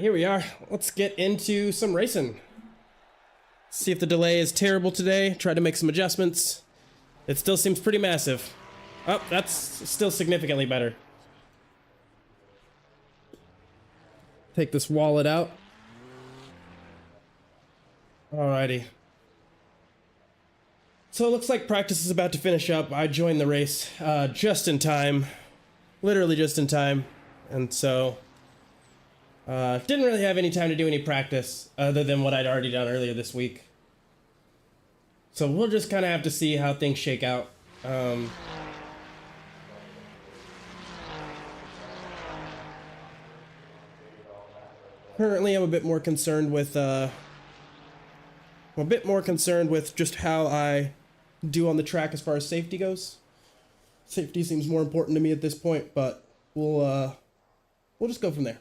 here we are. Let's get into some racing. See if the delay is terrible today. Try to make some adjustments. It still seems pretty massive. Oh, that's still significantly better. Take this wallet out. Alrighty. So it looks like practice is about to finish up. I joined the race just in time. Literally just in time. And so didn't really have any time to do any practice other than what I'd already done earlier this week. So we'll just kind of have to see how things shake out. Currently, I'm a bit more concerned with just how I do on the track as far as safety goes. Safety seems more important to me at this point, but we'll just go from there.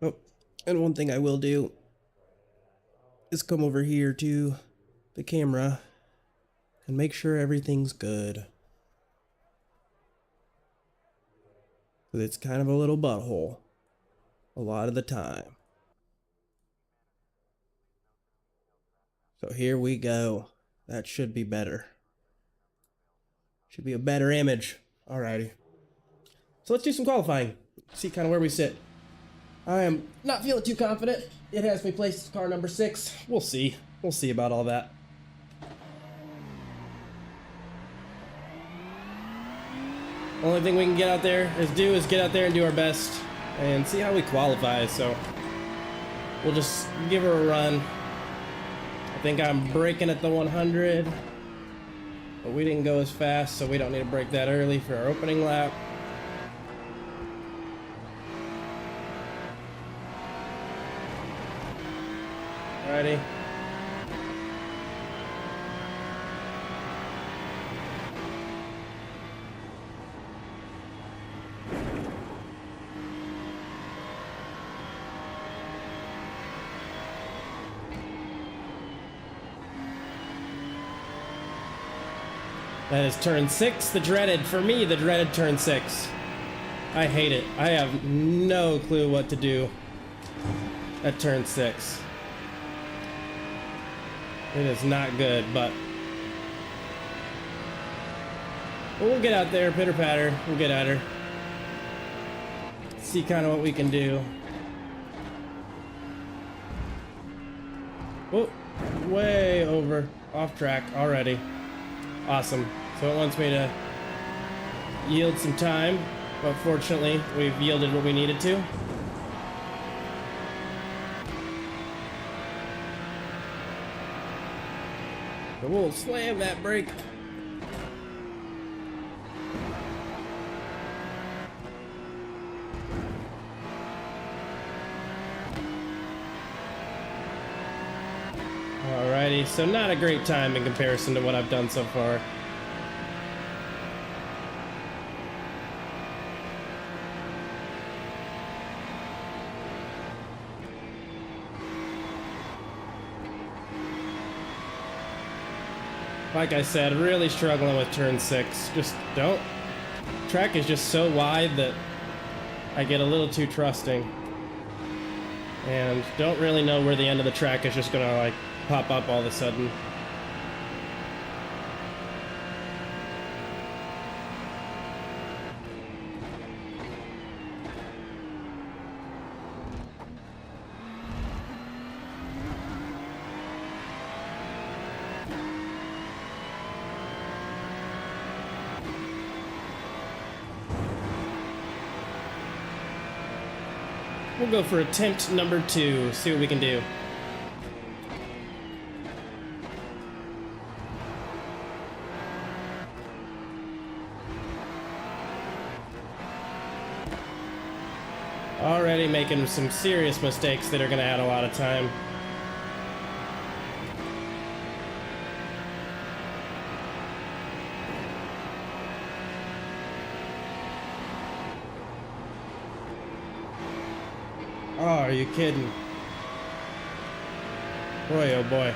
Oh, and one thing I will do is come over here to the camera and make sure everything's good. Because it's kind of a little butthole a lot of the time. So here we go. That should be better. Should be a better image. Alrighty. So let's do some qualifying. See kind of where we sit. I am not feeling too confident. It has me placed car number 6. We'll see. We'll see about all that. Only thing we can get out there is get out there and do our best and see how we qualify. So we'll just give her a run. I think I'm braking at the 100, but we didn't go as fast, so we don't need to brake that early for our opening lap. Alrighty. That is turn 6, the dreaded, for me, the dreaded turn 6. I hate it. I have no clue what to do at turn 6. It is not good, but we'll get out there, pitter patter. We'll get at her. See kind of what we can do. Oh, way over, off track already. Awesome. So it wants me to yield some time, but fortunately we've yielded what we needed to. So we'll slam that brake. Alrighty, so not a great time in comparison to what I've done so far. Like I said, really struggling with turn 6. Just don't. Track is just so wide that I get a little too trusting. And don't really know where the end of the track is just gonna like pop up all of a sudden. We'll go for attempt number 2, see what we can do. Already making some serious mistakes that are going to add a lot of time. Oh, are you kidding? Boy, oh boy.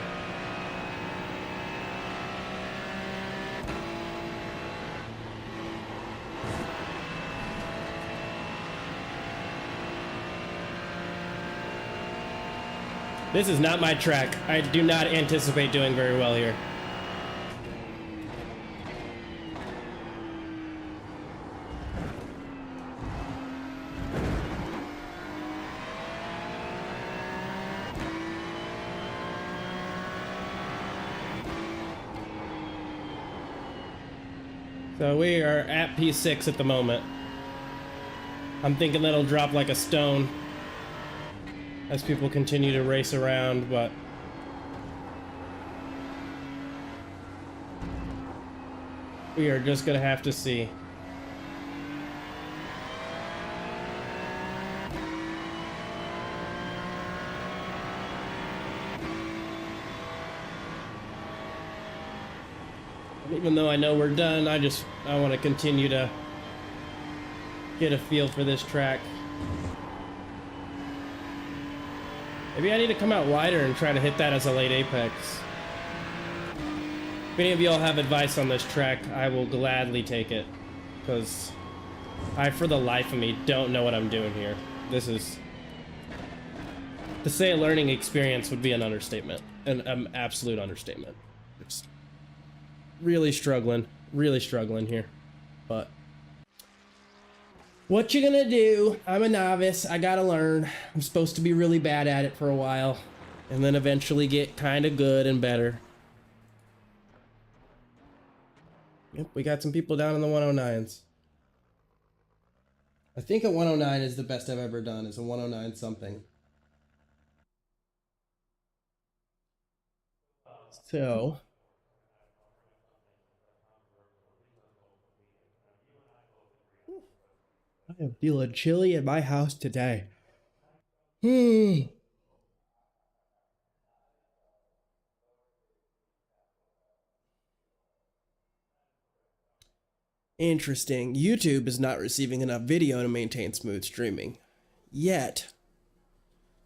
This is not my track. I do not anticipate doing very well here. So we are at P6 at the moment. I'm thinking that'll drop like a stone as people continue to race around, but we are just gonna have to see. Even though I know we're done, I want to continue to get a feel for this track. Maybe I need to come out wider and try to hit that as a late apex. If any of y'all have advice on this track, I will gladly take it, because I, for the life of me, don't know what I'm doing here. This is... To say a learning experience would be an understatement, an absolute understatement. It's really struggling here, but what you gonna do? I'm a novice. I gotta learn. I'm supposed to be really bad at it for a while and then eventually get kind of good and better. Yep, we got some people down in the 109s. I think a 109 is the best I've ever done. Is a 109 something. So I am feeling chilly in my house today. Interesting. YouTube is not receiving enough video to maintain smooth streaming. Yet,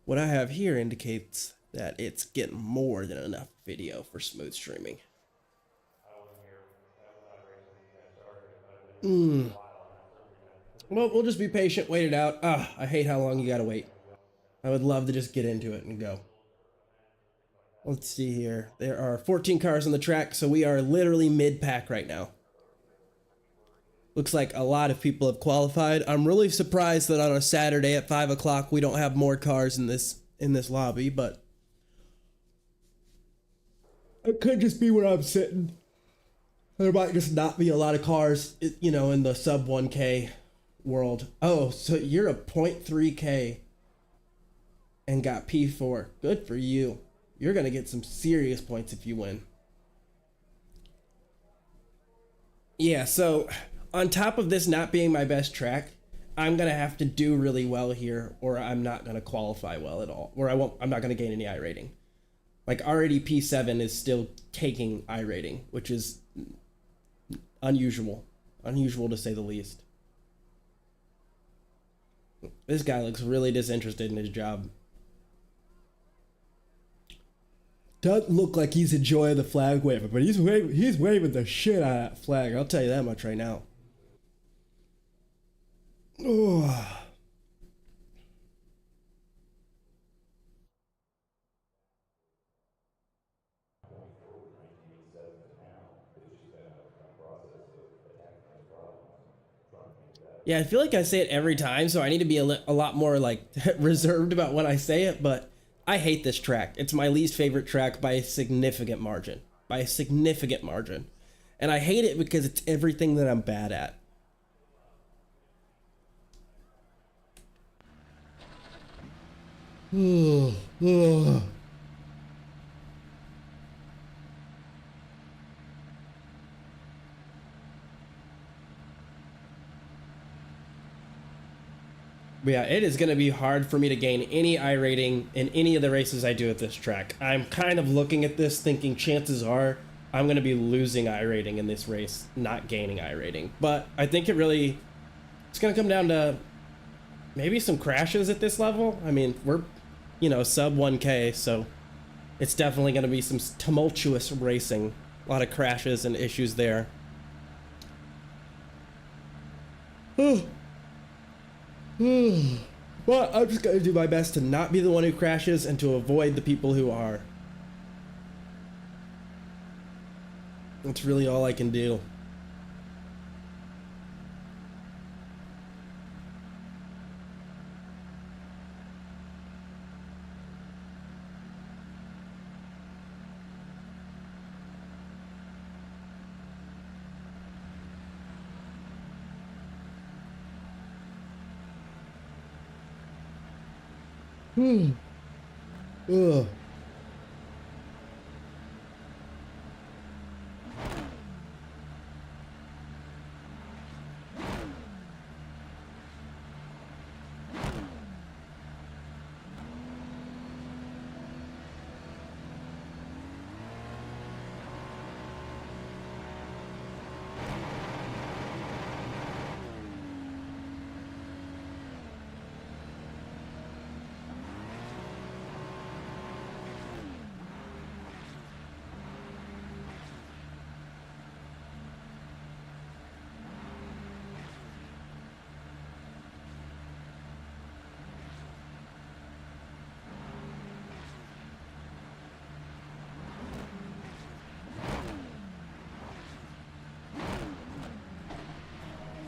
what I have here indicates that it's getting more than enough video for smooth streaming. Well, we'll just be patient, wait it out. I hate how long you gotta wait. I would love to just get into it and go. Let's see here. There are 14 cars on the track, so we are literally mid-pack right now. Looks like a lot of people have qualified. I'm really surprised that on a Saturday at 5 o'clock we don't have more cars in this lobby, but it could just be where I'm sitting. There might just not be a lot of cars, you know, in the sub 1K world. Oh, so you're a 0.3K and got P4. Good for you. You're gonna get some serious points if you win. Yeah, so on top of this not being my best track, I'm gonna have to do really well here, or I'm not gonna qualify well at all, or I'm not gonna gain any I rating. Like already P7 is still taking I rating, which is unusual to say the least. This guy looks really disinterested in his job. Doesn't look like he's enjoying the flag waving, but he's waving the shit out of that flag. I'll tell you that much right now. Oh. Yeah, I feel like I say it every time, so I need to be a lot more like reserved about when I say it, but I hate this track. It's my least favorite track by a significant margin. By a significant margin. And I hate it because it's everything that I'm bad at. But yeah, it is going to be hard for me to gain any I rating in any of the races I do at this track. I'm kind of looking at this thinking chances are I'm going to be losing I rating in this race, not gaining I rating. But I think it's going to come down to maybe some crashes at this level. I mean, we're, you know, sub 1K, so it's definitely going to be some tumultuous racing. A lot of crashes and issues there. But I'm just going to do my best to not be the one who crashes and to avoid the people who are. That's really all I can do. Ugh.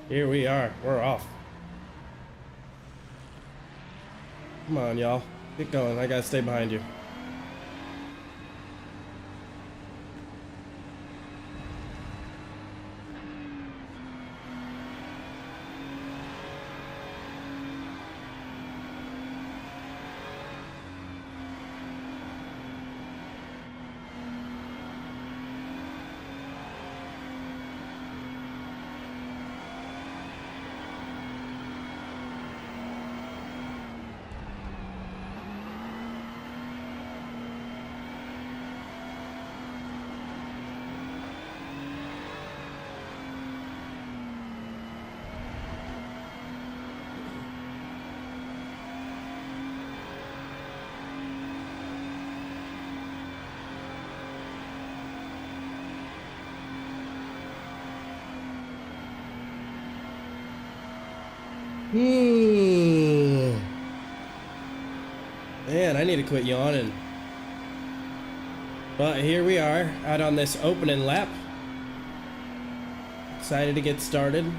Here we are. We're off. Come on, y'all. Get going. I gotta stay behind you. Man, I need to quit yawning. But here we are, out on this opening lap. Excited to get started.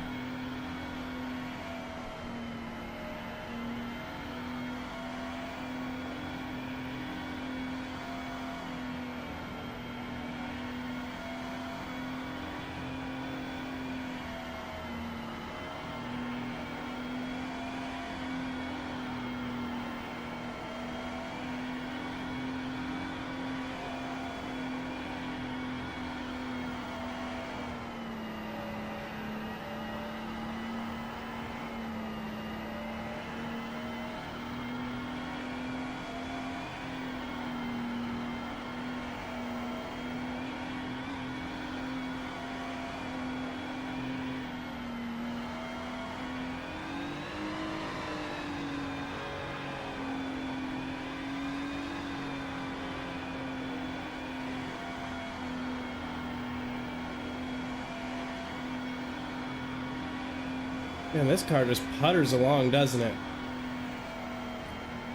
Man, this car just putters along, doesn't it?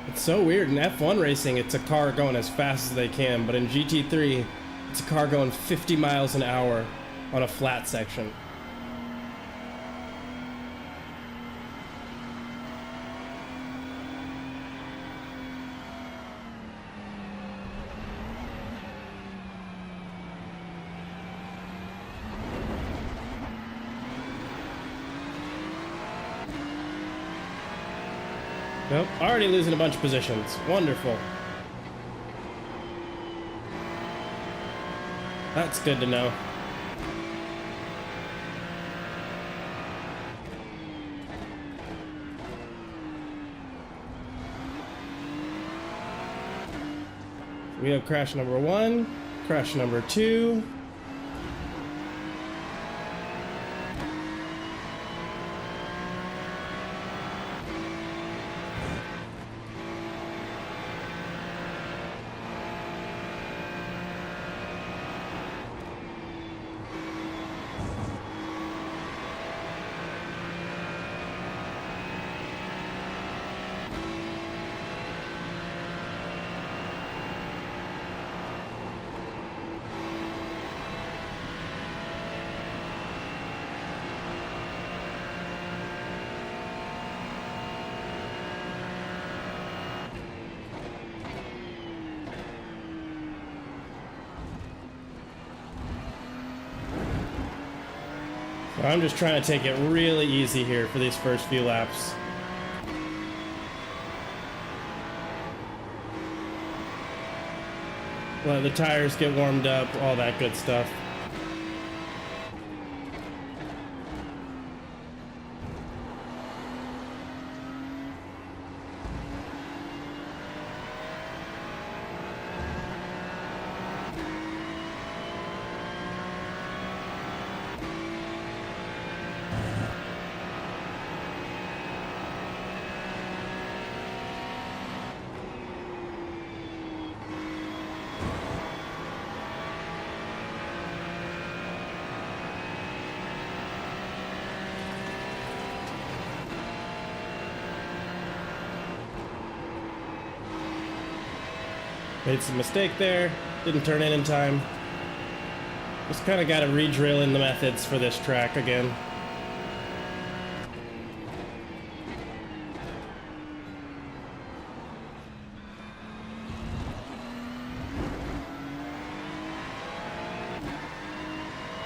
It's so weird. In F1 racing, it's a car going as fast as they can, but in GT3, it's a car going 50 miles an hour on a flat section. Nope, already losing a bunch of positions. Wonderful. That's good to know. We have crash number 1, crash number 2. I'm just trying to take it really easy here for these first few laps. Let the tires get warmed up, all that good stuff. Made some mistake there, didn't turn in time. Just kind of got to re-drill in the methods for this track again.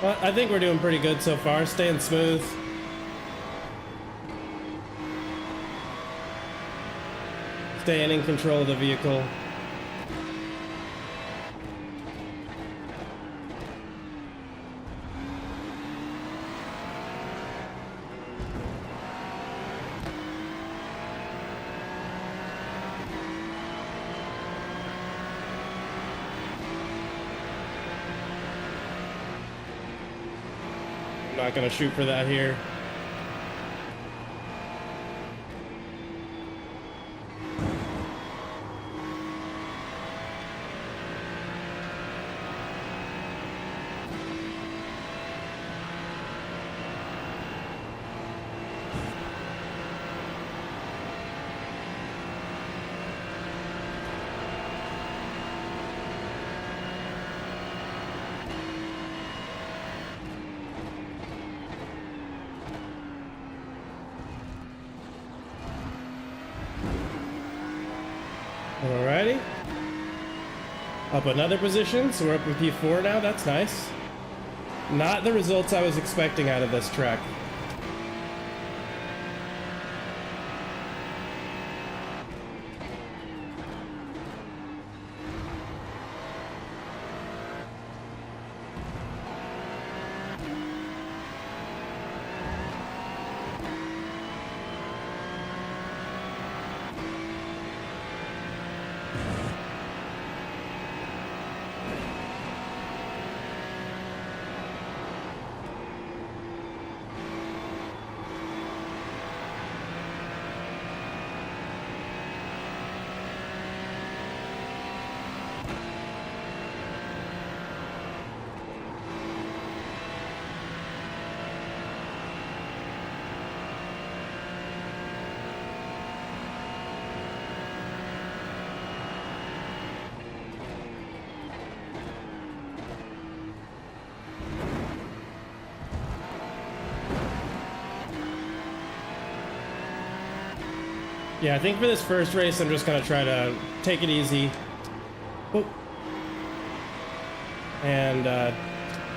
Well, I think we're doing pretty good so far, staying smooth. Staying in control of the vehicle. Not gonna shoot for that here. Alrighty. Up another position, so we're up in P4 now, that's nice. Not the results I was expecting out of this track. Yeah, I think for this first race, I'm just gonna try to take it easy. Whoop. And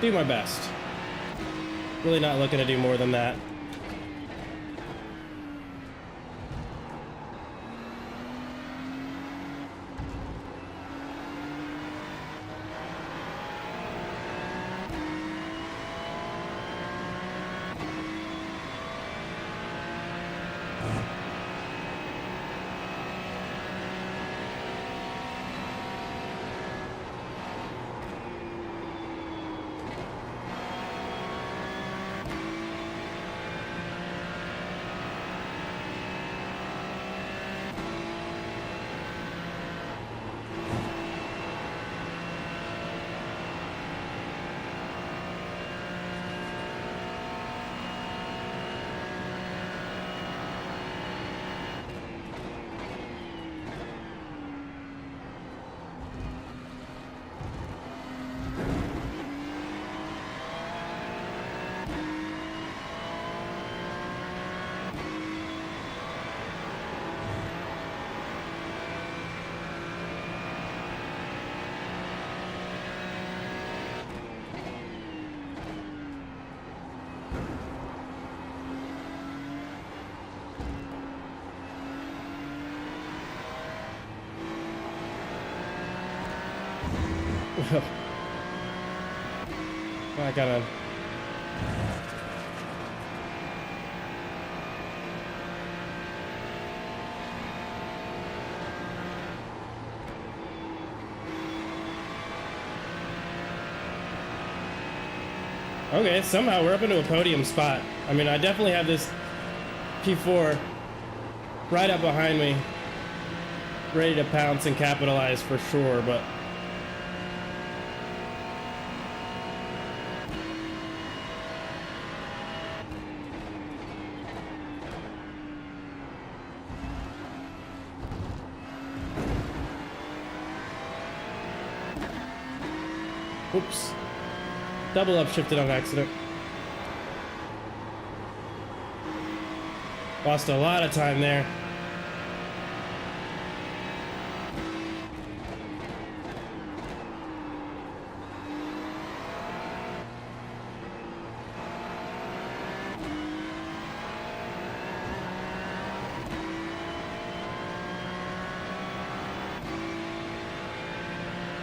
do my best. Really not looking to do more than that. I gotta. Okay, somehow we're up into a podium spot. I mean, I definitely have this P4 right up behind me, ready to pounce and capitalize for sure, but oops. Double upshifted on accident. Lost a lot of time there.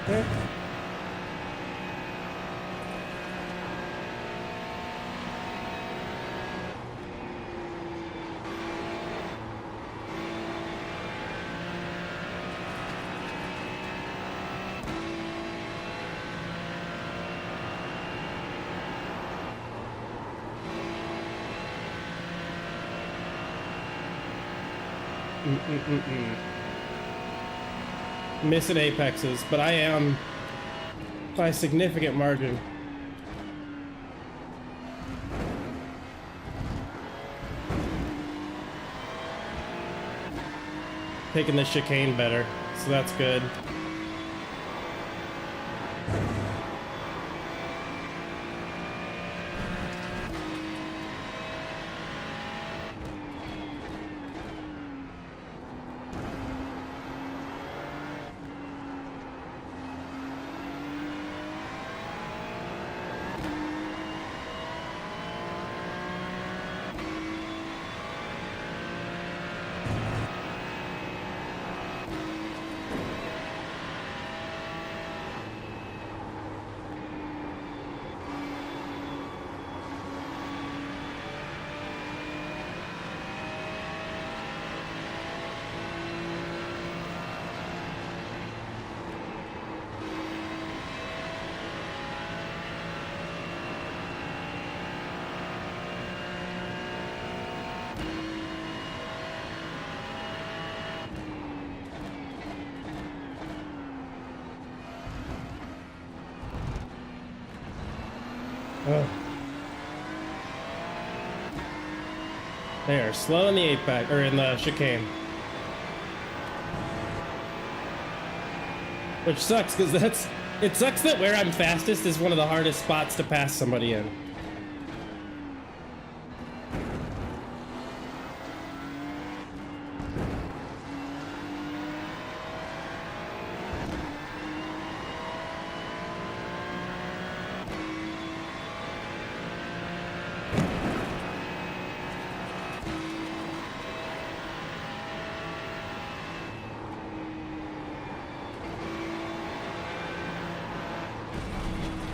Okay. Missing apexes, but I am by a significant margin. Taking the chicane better, so that's good. They are slow in the apex, or in the chicane. Which sucks, because it sucks that where I'm fastest is one of the hardest spots to pass somebody in.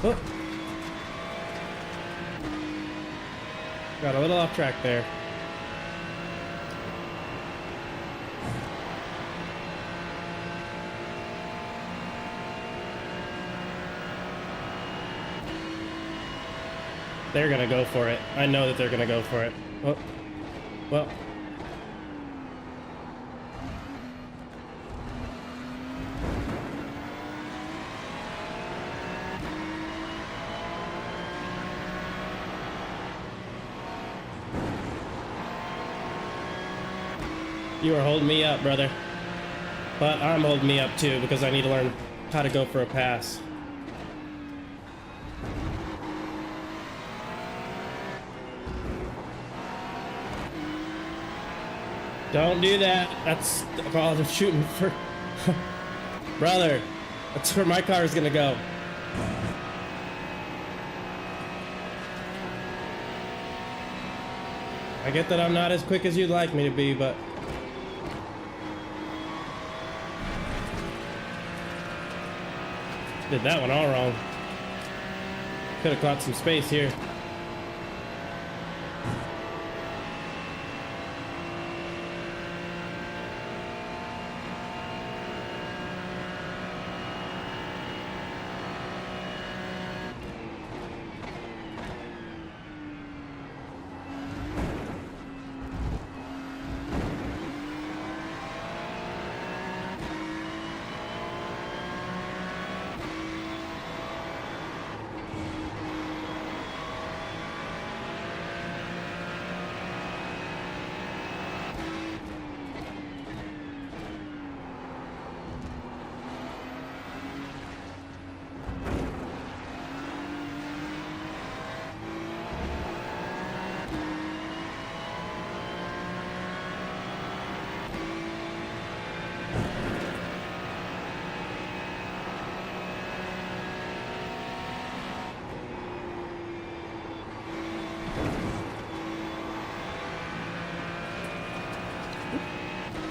Oh. Got a little off track there. They're gonna go for it. I know that they're gonna go for it. Oh. Well. You are holding me up, brother. But I'm holding me up too, because I need to learn how to go for a pass. Don't do that. That's all I'm shooting for. Brother, that's where my car is gonna go. I get that I'm not as quick as you'd like me to be, but Did that one all wrong. Could have caught some space here.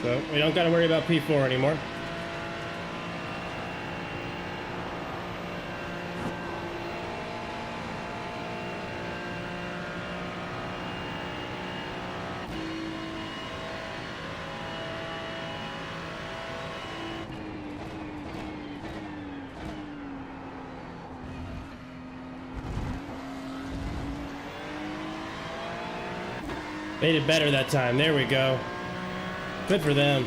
So we don't got to worry about P4 anymore. They did better that time. There we go. Good for them.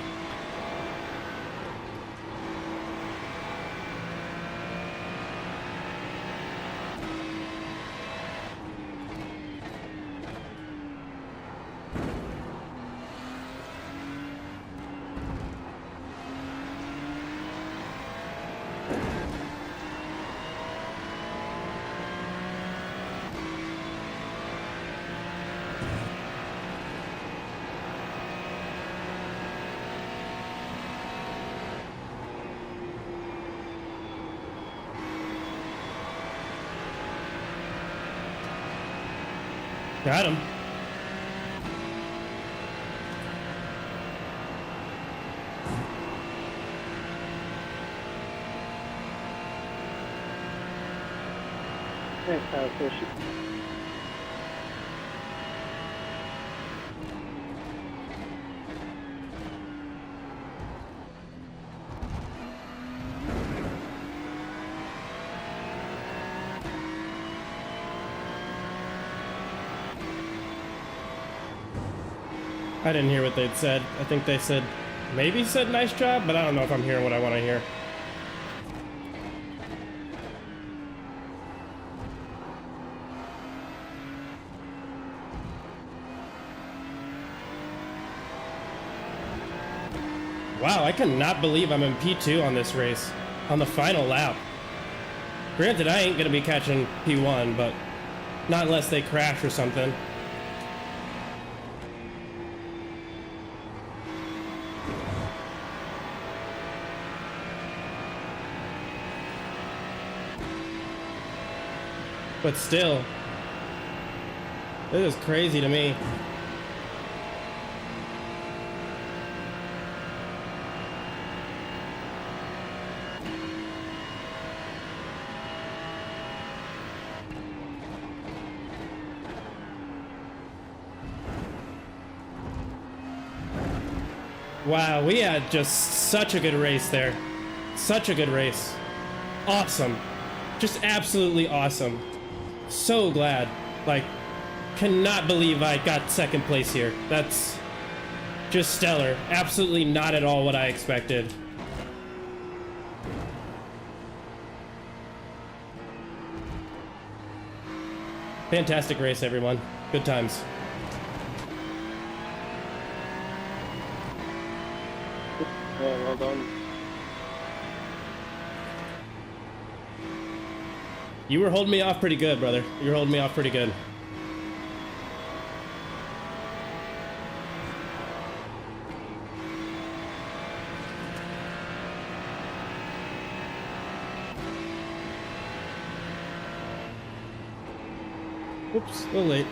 Got him. Thanks, Powerfish. I didn't hear what they'd said. I think they said, maybe said nice job, but I don't know if I'm hearing what I want to hear. Wow, I cannot believe I'm in P2 on this race, on the final lap. Granted, I ain't gonna be catching P1, but not unless they crash or something. But still, this is crazy to me. Wow, we had just such a good race there. Such a good race. Awesome. Just absolutely awesome. So glad. Like, cannot believe I got second place here. That's just stellar. Absolutely not at all what I expected. Fantastic race, everyone. Good times. Yeah, well done. You were holding me off pretty good, brother. You were holding me off pretty good. Oops, a little late.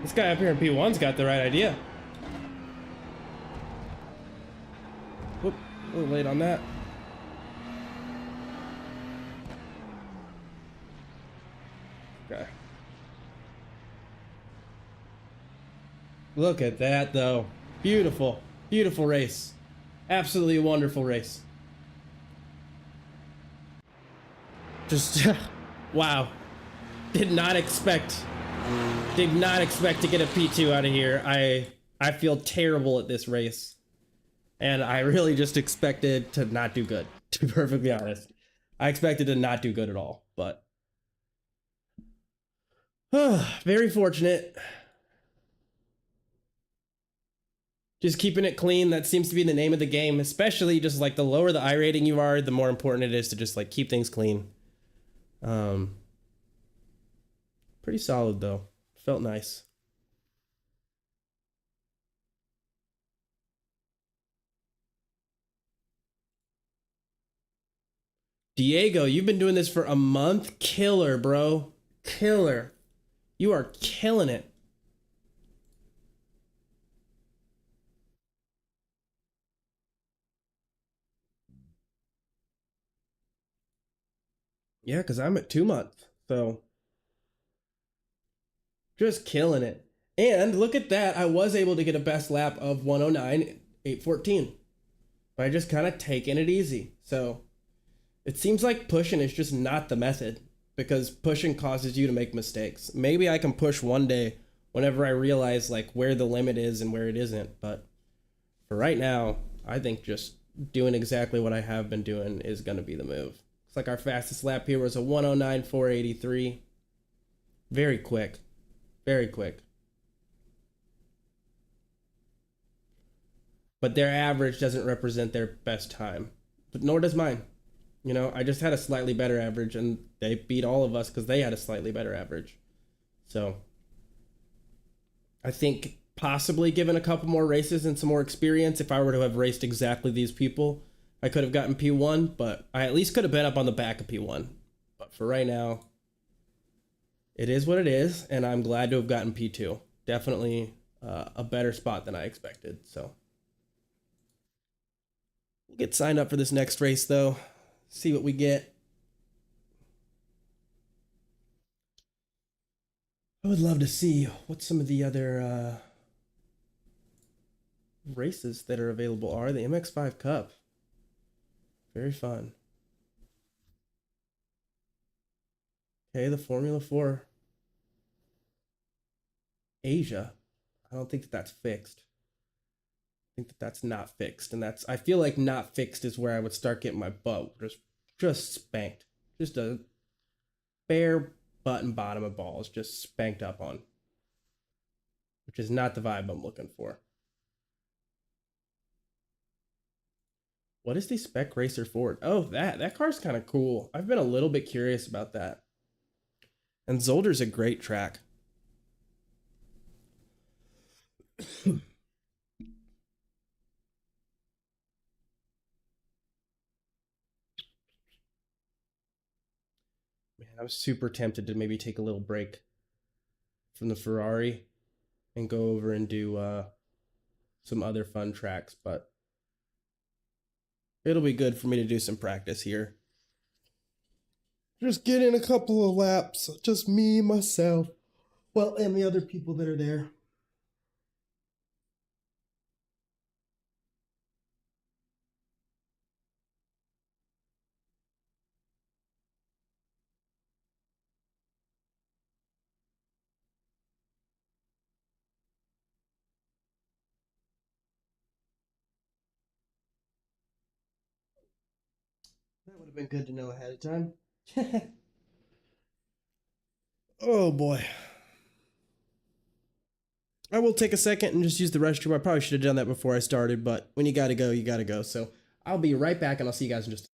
This guy up here in P1's got the right idea. Whoop, a little late on that. Okay. Look at that, though. Beautiful. Beautiful race. Absolutely wonderful race. Just, wow. Did not expect to get a P2 out of here. I feel terrible at this race. And I really just expected to not do good, to be perfectly honest. I expected to not do good at all, but very fortunate. Just keeping it clean, that seems to be the name of the game, especially just like the lower the I rating you are, the more important it is to just like keep things clean. Pretty solid though. Felt nice. Diego, you've been doing this for a month. Killer, bro. Killer. You are killing it. Yeah, because I'm at 2 months. So just killing it. And look at that. I was able to get a best lap of 109.814 by just kind of taking it easy. So it seems like pushing is just not the method, because pushing causes you to make mistakes. Maybe I can push one day whenever I realize like where the limit is and where it isn't. But for right now, I think just doing exactly what I have been doing is going to be the move. Looks like our fastest lap here was a 109.483. Very quick. Very quick. But their average doesn't represent their best time. But nor does mine. You know, I just had a slightly better average, and they beat all of us because they had a slightly better average. So I think possibly given a couple more races and some more experience, if I were to have raced exactly these people, I could have gotten P1, but I at least could have been up on the back of P1. But for right now, it is what it is, and I'm glad to have gotten P2. Definitely a better spot than I expected. So we'll get signed up for this next race, though. See what we get. I would love to see what some of the other races that are available are. The MX5 Cup. Very fun. Okay, the Formula 4 Asia. I don't think that that's fixed. I think that that's not fixed. And that's, I feel like not fixed is where I would start getting my butt just spanked. Just a bare button bottom of balls just spanked up on. Which is not the vibe I'm looking for. What is the Spec Racer Ford? Oh, that car's kind of cool. I've been a little bit curious about that. And Zolder's a great track. Man, I was super tempted to maybe take a little break from the Ferrari and go over and do some other fun tracks, but it'll be good for me to do some practice here. Just get in a couple of laps, just me, myself, well, and the other people that are there. That would have been good to know ahead of time. Oh boy. I will take a second and just use the restroom. I probably should have done that before I started, but when you gotta go, you gotta go. So I'll be right back and I'll see you guys in just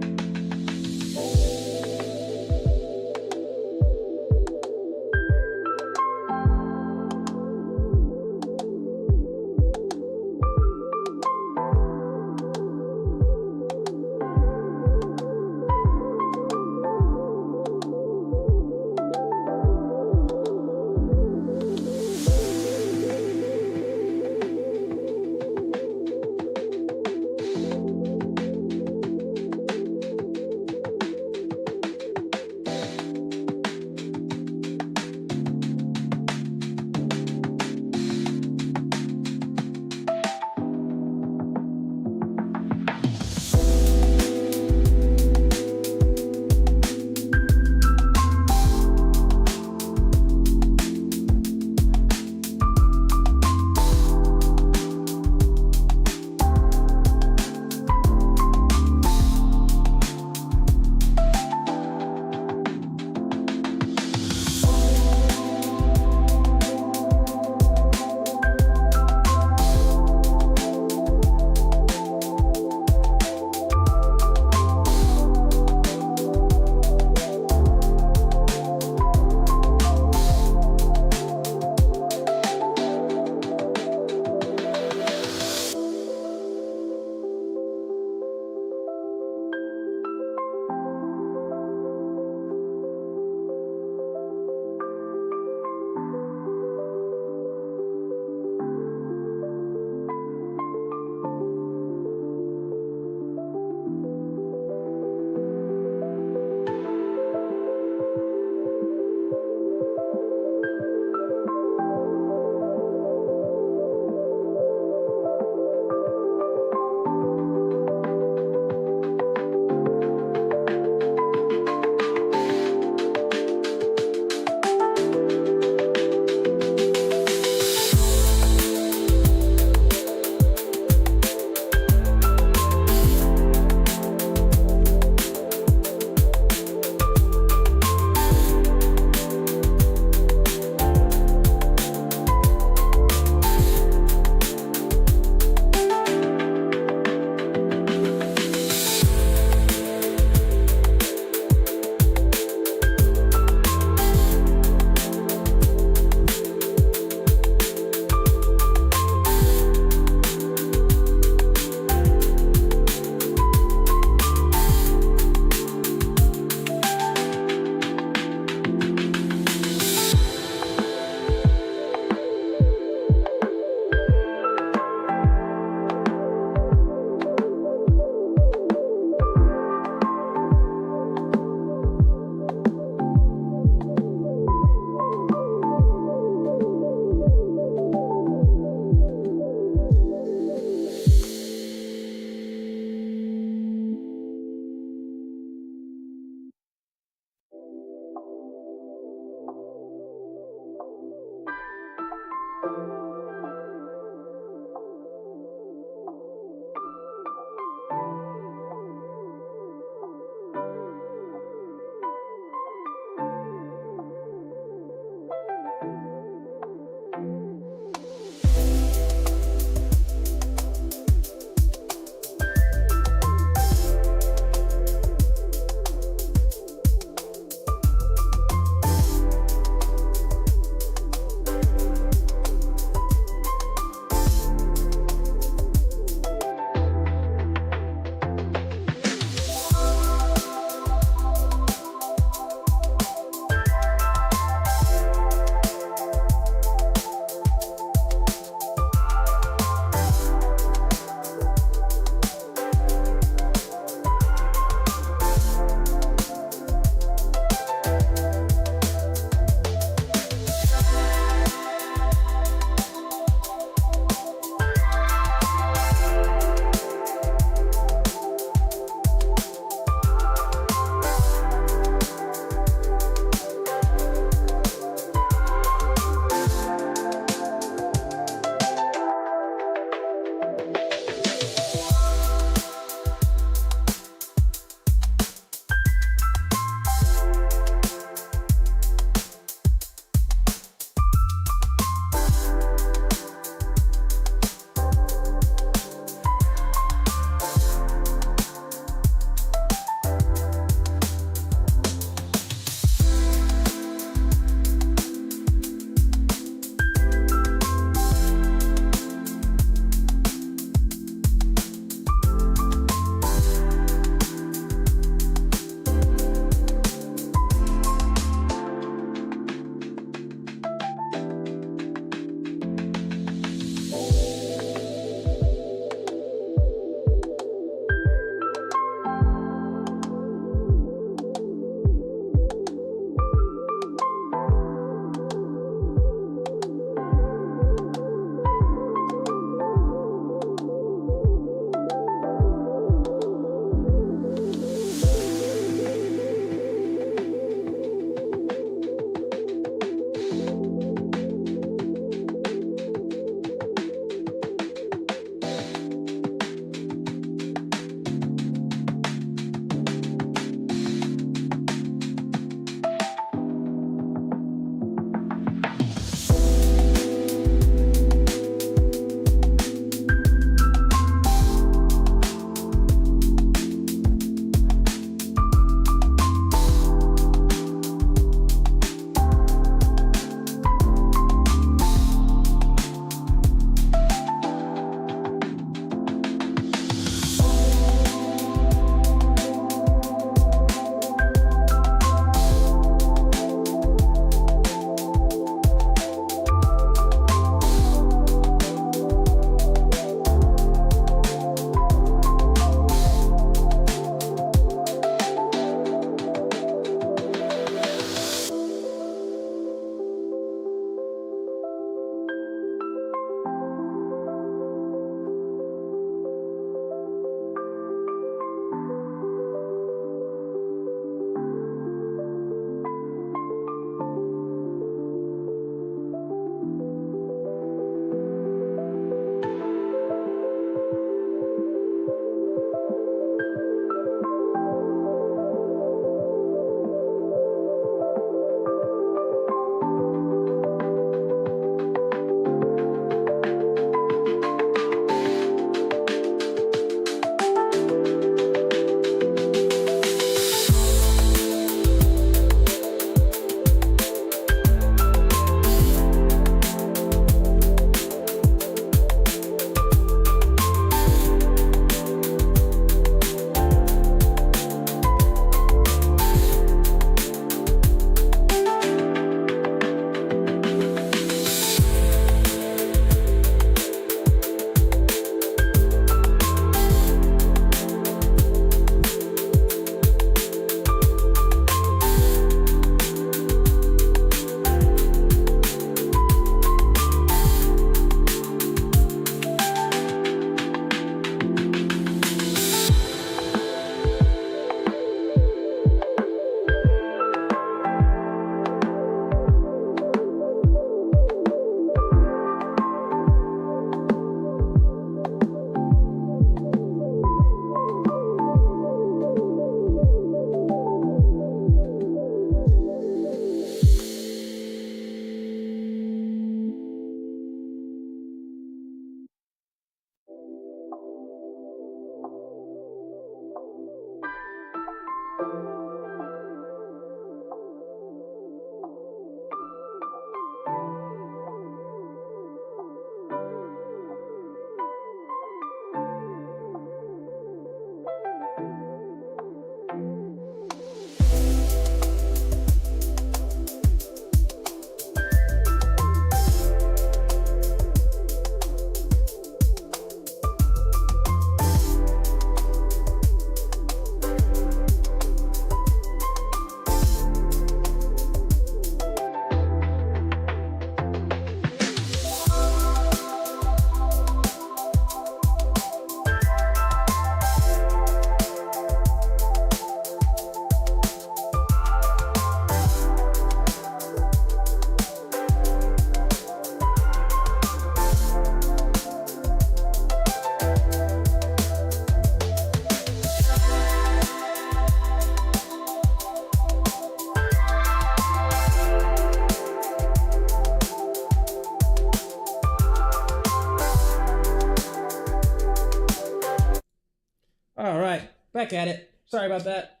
back at it. Sorry about that.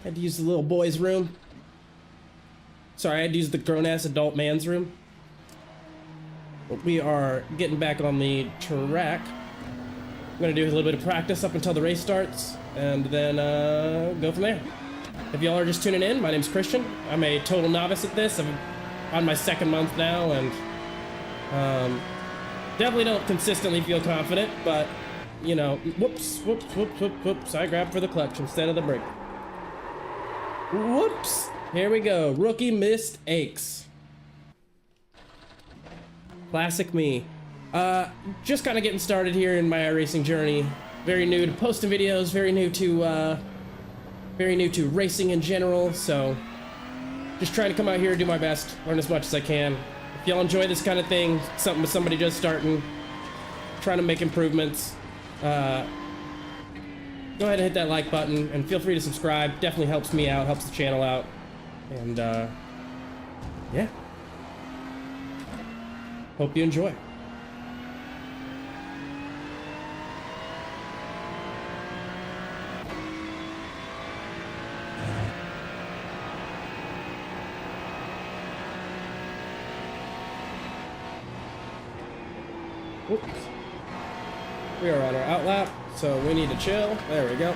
Had to use the little boy's room. Sorry, I had to use the grown-ass adult man's room. But we are getting back on the track. I'm gonna do a little bit of practice up until the race starts, and then go from there. If y'all are just tuning in, my name's Christian. I'm a total novice at this. I'm on my second month now, and definitely don't consistently feel confident, but you know, whoops, I grabbed for the clutch instead of the brake. Whoops, here we go, rookie mistakes. Classic me. Just kind of getting started here in my iRacing journey. Very new to posting videos, very new to racing in general, so just trying to come out here and do my best, learn as much as I can. If y'all enjoy this kind of thing, something with somebody just starting, trying to make improvements, go ahead and hit that like button, and feel free to subscribe. Definitely helps me out, helps the channel out, and yeah. Hope you enjoy. Oops. We are on our outlap, so we need to chill. There we go.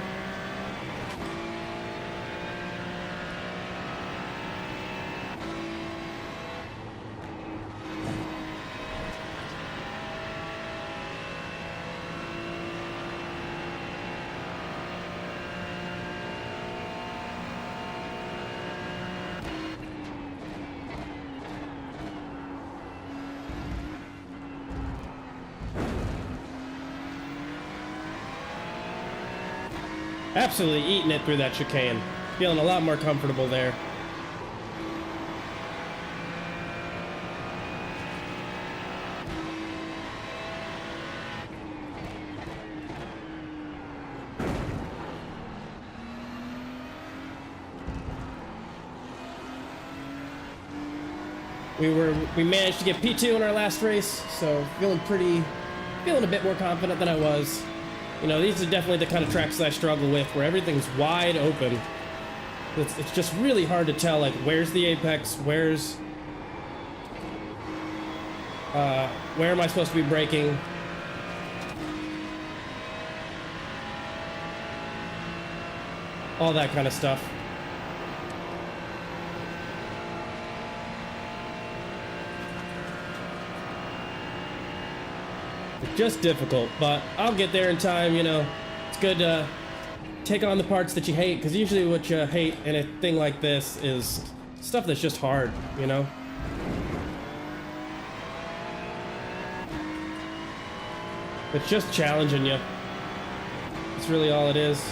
Absolutely eating it through that chicane. Feeling a lot more comfortable there. We managed to get P2 in our last race, so feeling a bit more confident than I was. You know, these are definitely the kind of tracks that I struggle with, where everything's wide open. It's just really hard to tell, like, where's the apex, where am I supposed to be braking? All that kind of stuff. Just difficult, but I'll get there in time. You know, it's good to take on the parts that you hate, because usually what you hate in a thing like this is stuff that's just hard, you know? It's just challenging you. That's really all it is.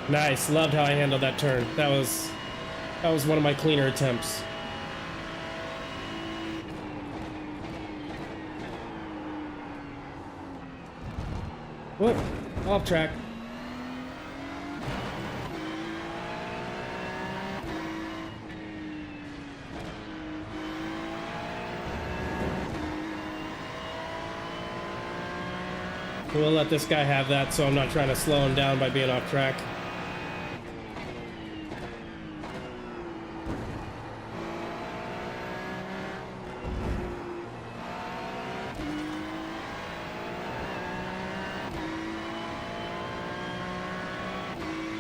Nice, loved how I handled that turn. That was one of my cleaner attempts. Whoop, off track. We'll let this guy have that, so I'm not trying to slow him down by being off track.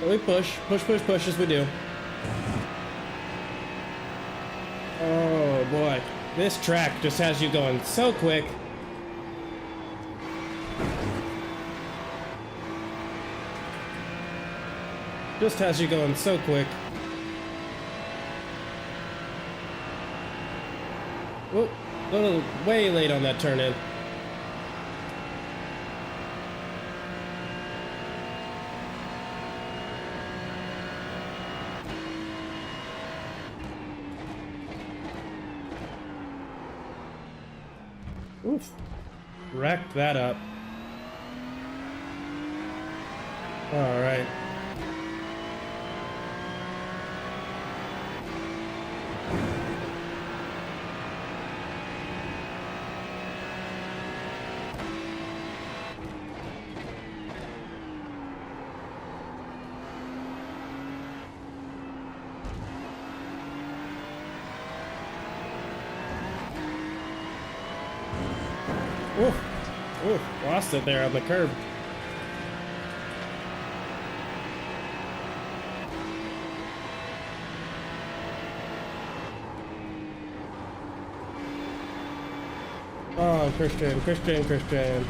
We push as we do. Oh boy, this track just has you going so quick. Just has you going so quick. Whoop, a little way late on that turn in. Oof. Racked that up. All right. Oof. Oof. Lost it there on the curb. Oh, Christian, Christian, Christian.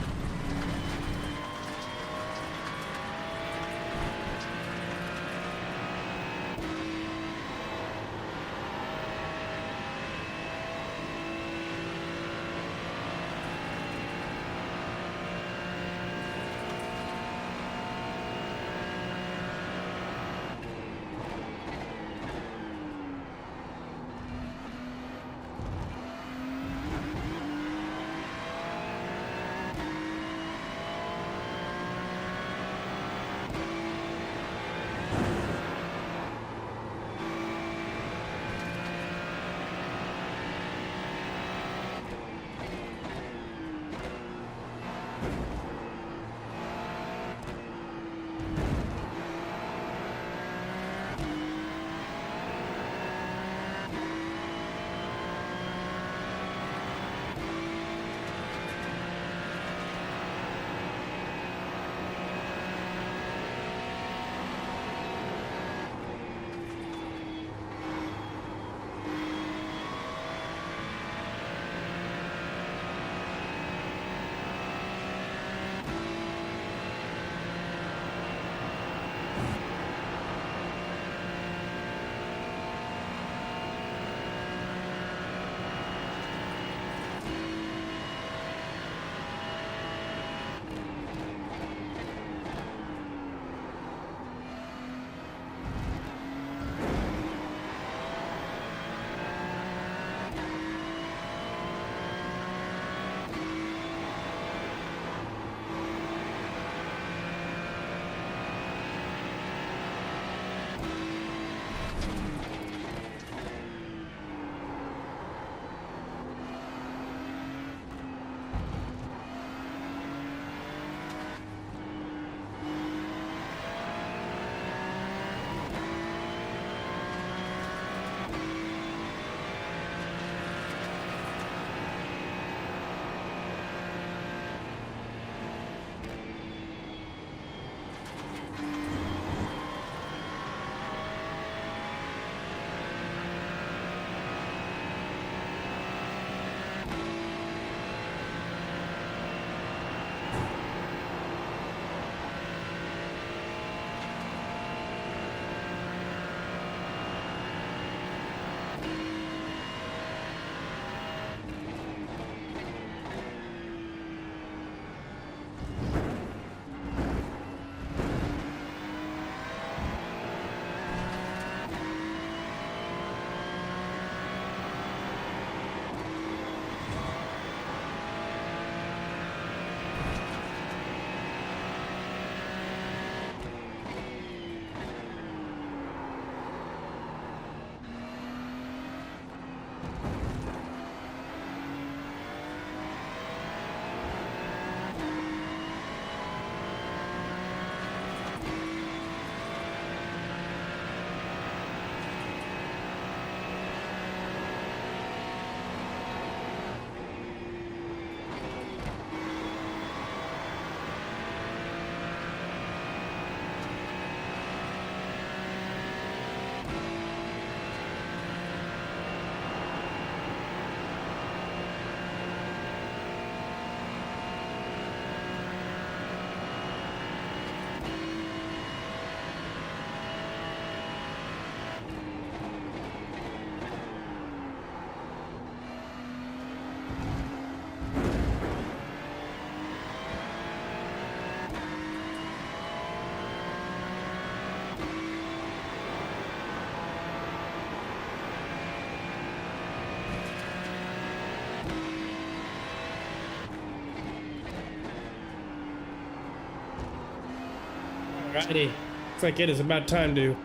Alrighty. Looks like it is about time to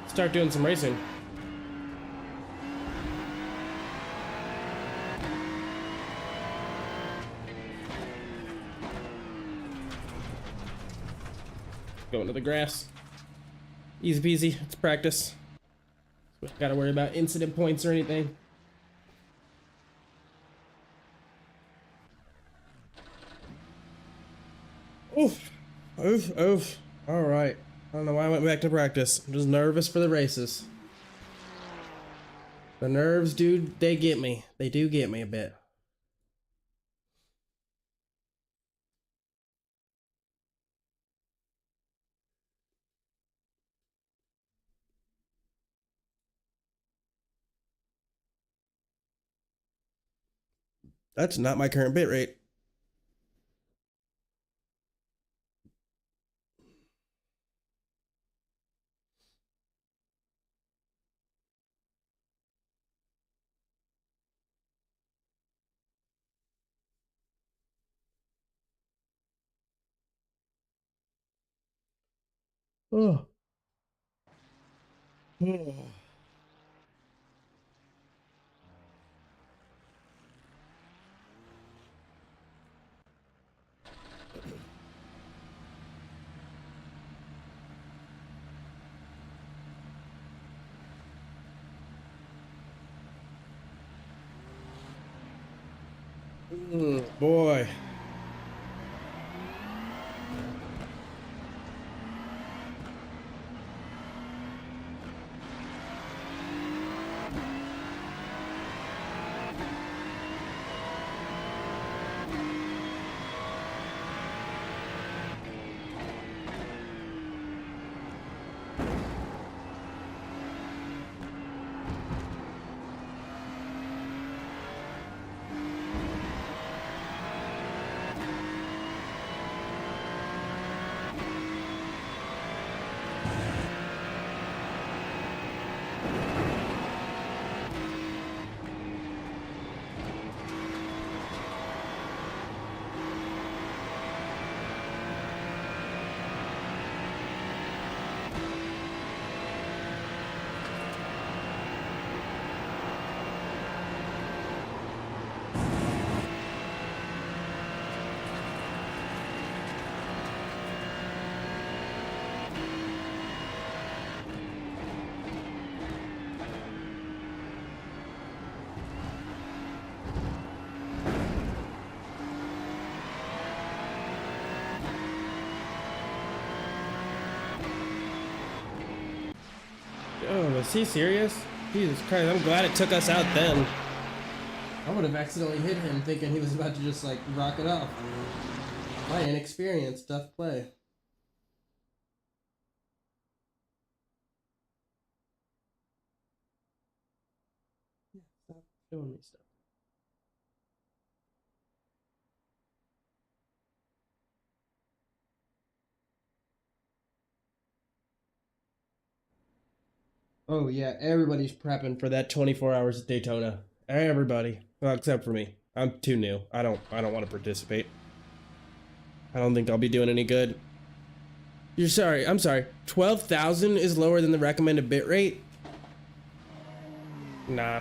start doing some racing. Going to the grass. Easy peasy. It's practice. So gotta worry about incident points or anything. Oof. Oof. Oof. Alright. I don't know why I went back to practice. I'm just nervous for the races. The nerves, dude, they get me. They do get me a bit. That's not my current bit rate. Oh. Oh. Boy. Oh, is he serious? Jesus Christ, I'm glad it took us out then. I would have accidentally hit him thinking he was about to just like rock it off. My inexperience, tough play. Yeah, stop showing me stuff. Oh yeah, everybody's prepping for that 24 hours at Daytona. Everybody, well, except for me. I'm too new. I don't want to participate. I don't think I'll be doing any good. You're sorry. I'm sorry. 12,000 is lower than the recommended bit rate? Nah.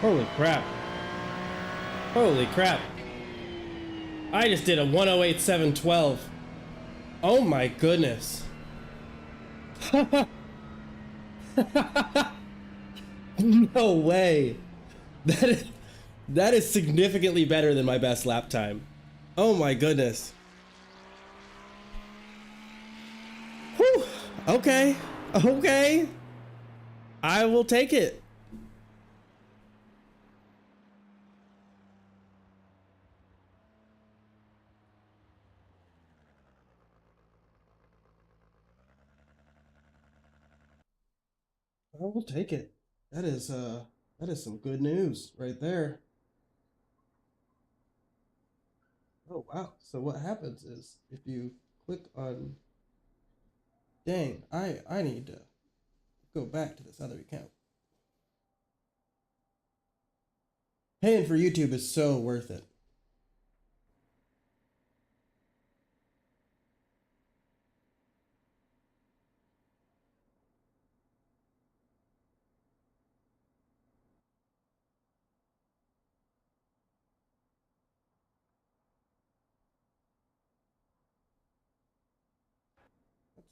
Holy crap. Holy crap. I just did a 108.712. Oh my goodness. No way. That is significantly better than my best lap time. Oh my goodness. Whew. Okay. Okay. I will take it. I will take it. That is some good news right there. Oh wow. So what happens is if you click on, dang, I need to go back to this other account. Paying for YouTube is so worth it.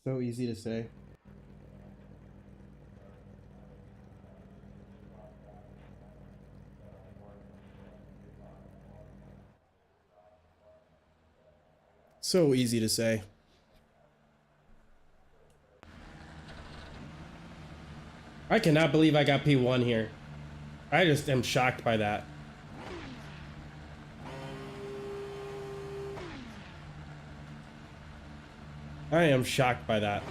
So easy to say. So easy to say. I cannot believe I got P1 here. I just am shocked by that. I am shocked by that.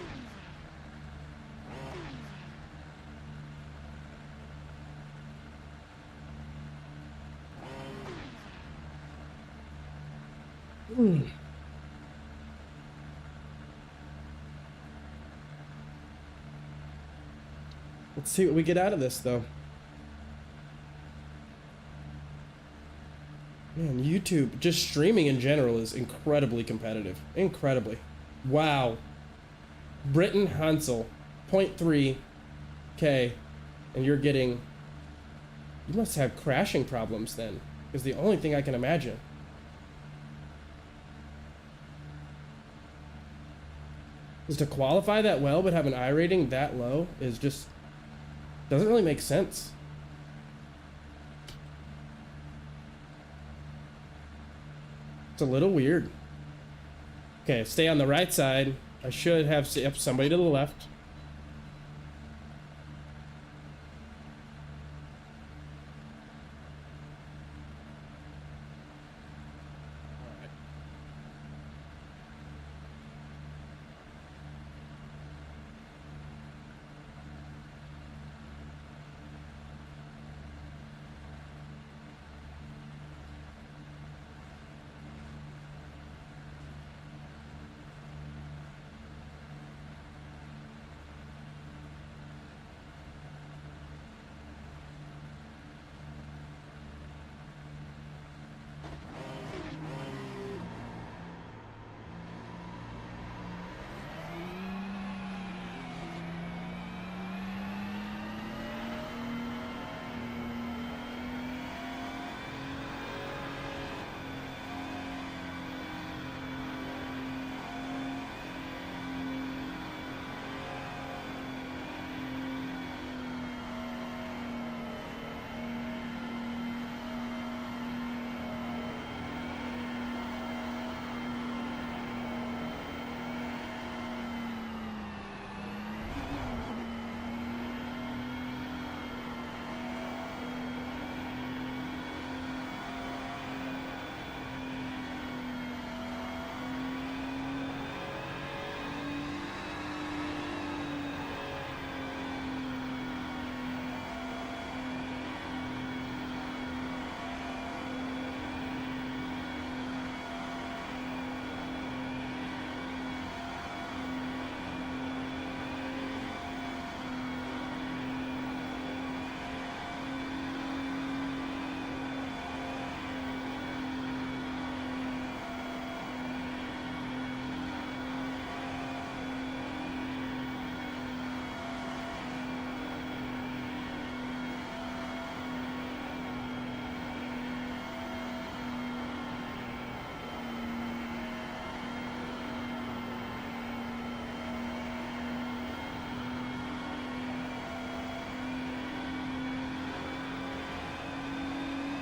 Let's see what we get out of this, though. Man, YouTube, just streaming in general is incredibly competitive. Incredibly. Wow. Britton Hansel, 0.3K, and you're getting... You must have crashing problems then, is the only thing I can imagine. Because to qualify that well but have an I rating that low is just... doesn't really make sense. It's a little weird. Okay, stay on the right side. I should have somebody to the left.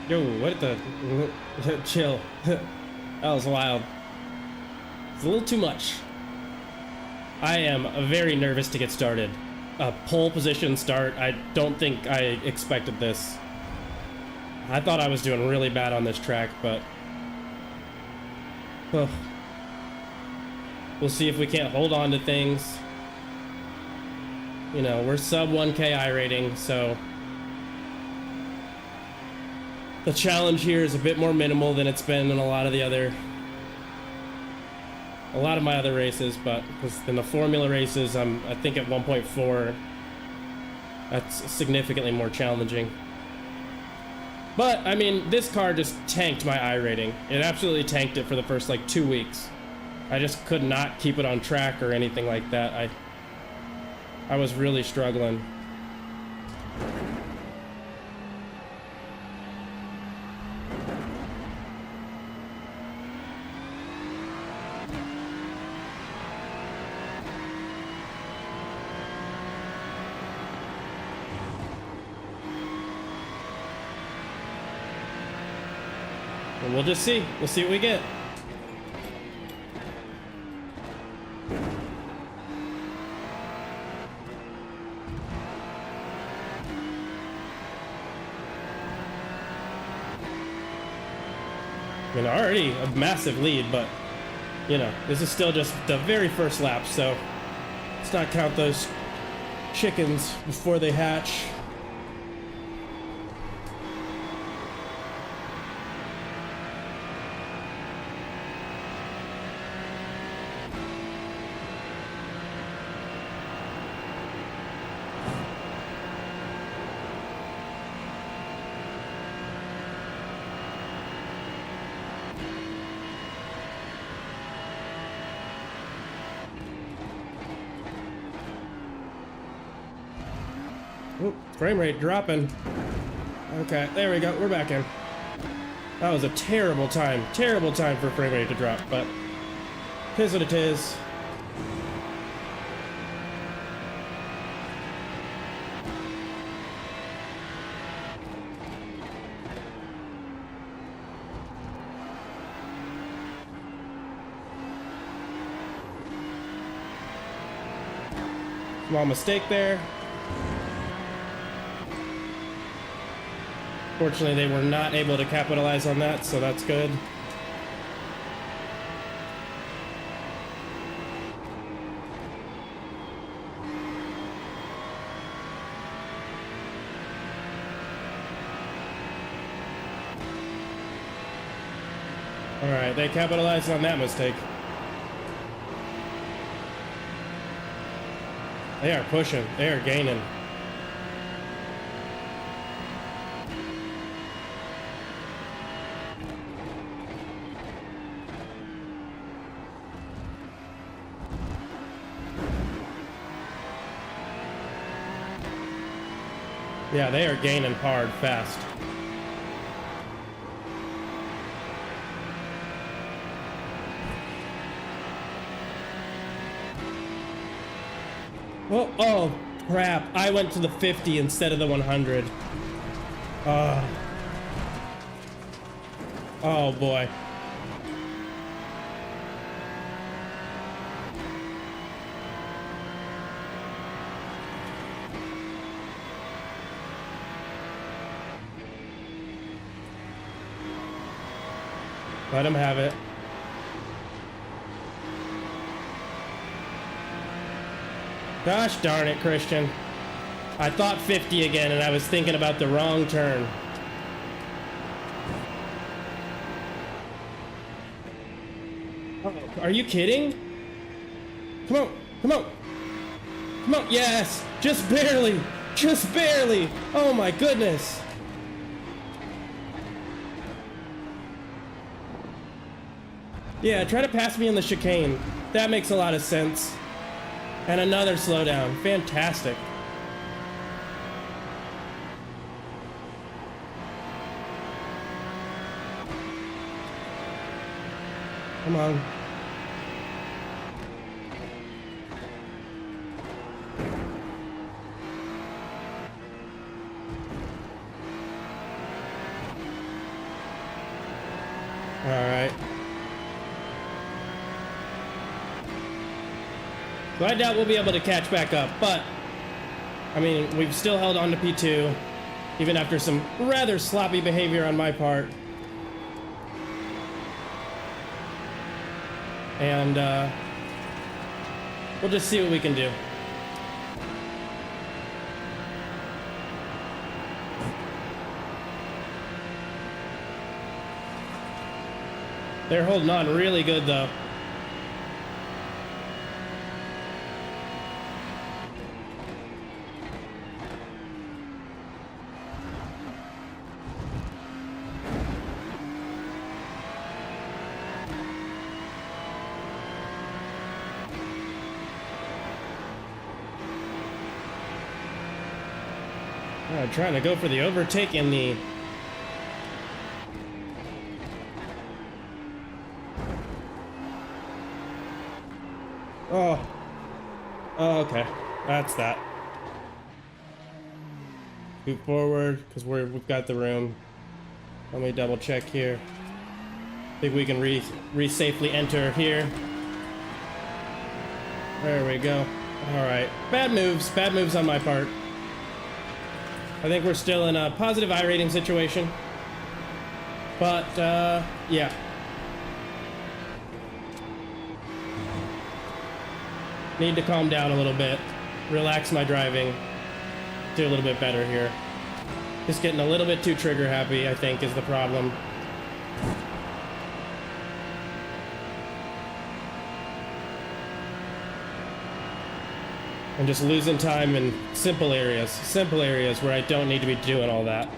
Yo, what the? Chill. That was wild. It's a little too much. I am very nervous to get started. A pole position start. I don't think I expected this. I thought I was doing really bad on this track, but oh. We'll see if we can't hold on to things. You know, we're sub 1K I rating, so the challenge here is a bit more minimal than it's been in a lot of my other races, but because in the formula races, I think at 1.4, that's significantly more challenging. But I mean, this car just tanked my I rating. It absolutely tanked it for the first like 2 weeks. I just could not keep it on track or anything like that. I was really struggling. And we'll just see. We'll see what we get. I mean, already a massive lead, but, you know, this is still just the very first lap, so let's not count those chickens before they hatch. Oop, frame rate dropping. Okay, there we go. We're back in. That was a terrible time for frame rate to drop, but tis what it is. Small mistake there. Fortunately, they were not able to capitalize on that, so that's good. All right, they capitalized on that mistake. They are pushing. They are gaining. Yeah, they are gaining hard, fast. Oh, crap. I went to the 50 instead of the 100. Oh, boy. Let him have it. Gosh darn it, Christian. I thought 50 again, and I was thinking about the wrong turn. Oh, are you kidding? Come on, come on. Come on, yes! Just barely! Just barely! Oh my goodness! Yeah, try to pass me in the chicane. That makes a lot of sense. And another slowdown. Fantastic. Come on. So I doubt we'll be able to catch back up, but I mean, we've still held on to P2, even after some rather sloppy behavior on my part. And we'll just see what we can do. They're holding on really good, though. Trying to go for the overtake in the... Oh, okay. That's that. Move forward, because we've got the room. Let me double check here. Think we can safely enter here. There we go. Alright. Bad moves on my part. I think we're still in a positive iRating situation. But, yeah. Need to calm down a little bit. Relax my driving. Do a little bit better here. Just getting a little bit too trigger happy, I think, is the problem. And just losing time in simple areas where I don't need to be doing all that.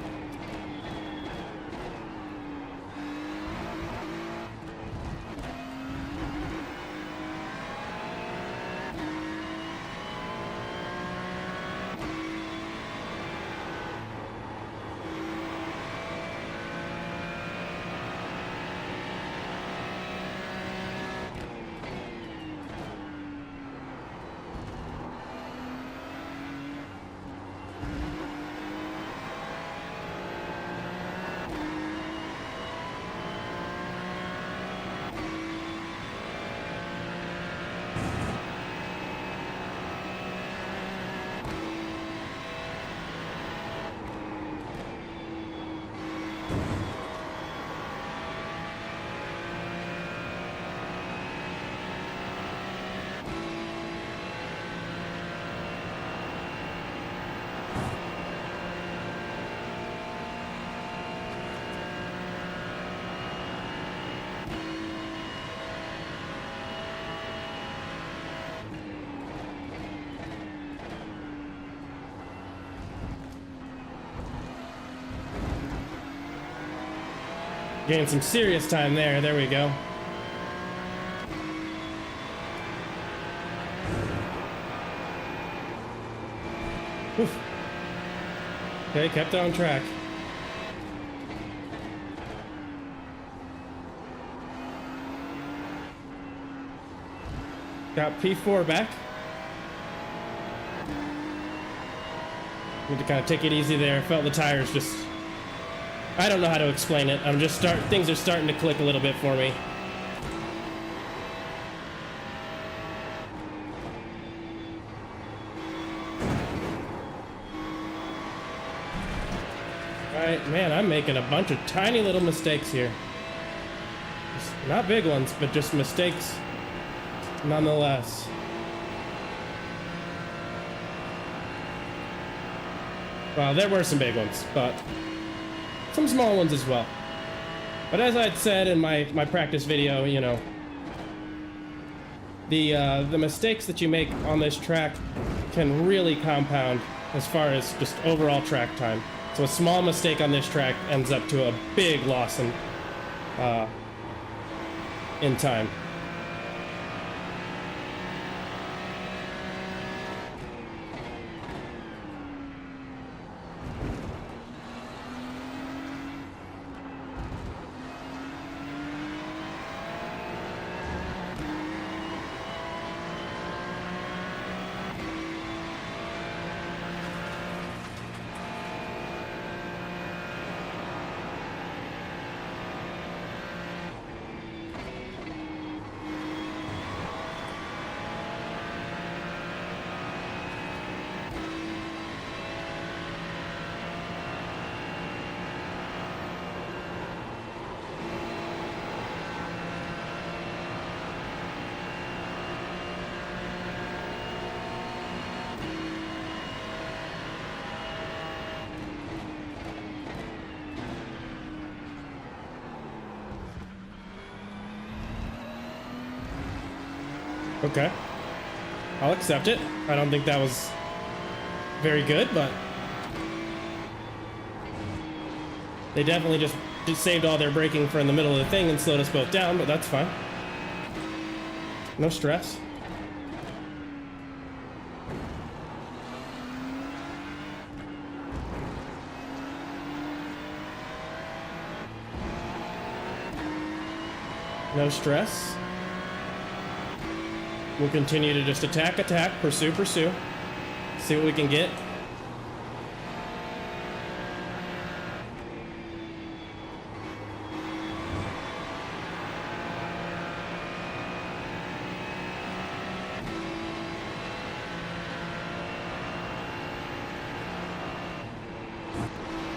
Gained some serious time there. There we go. Oof. Okay, kept it on track. Got P4 back. Need to kind of take it easy there. Felt the tires just... I don't know how to explain it. Things are starting to click a little bit for me. Alright, man, I'm making a bunch of tiny little mistakes here. Just not big ones, but just mistakes nonetheless. Well, there were some big ones, but some small ones as well. But as I'd said in my practice video, you know, the mistakes that you make on this track can really compound as far as just overall track time. So a small mistake on this track ends up to a big loss in time. Okay. I'll accept it. I don't think that was very good, but they definitely just saved all their braking for in the middle of the thing and slowed us both down, but that's fine. No stress. No stress. We'll continue to just attack, pursue. See what we can get.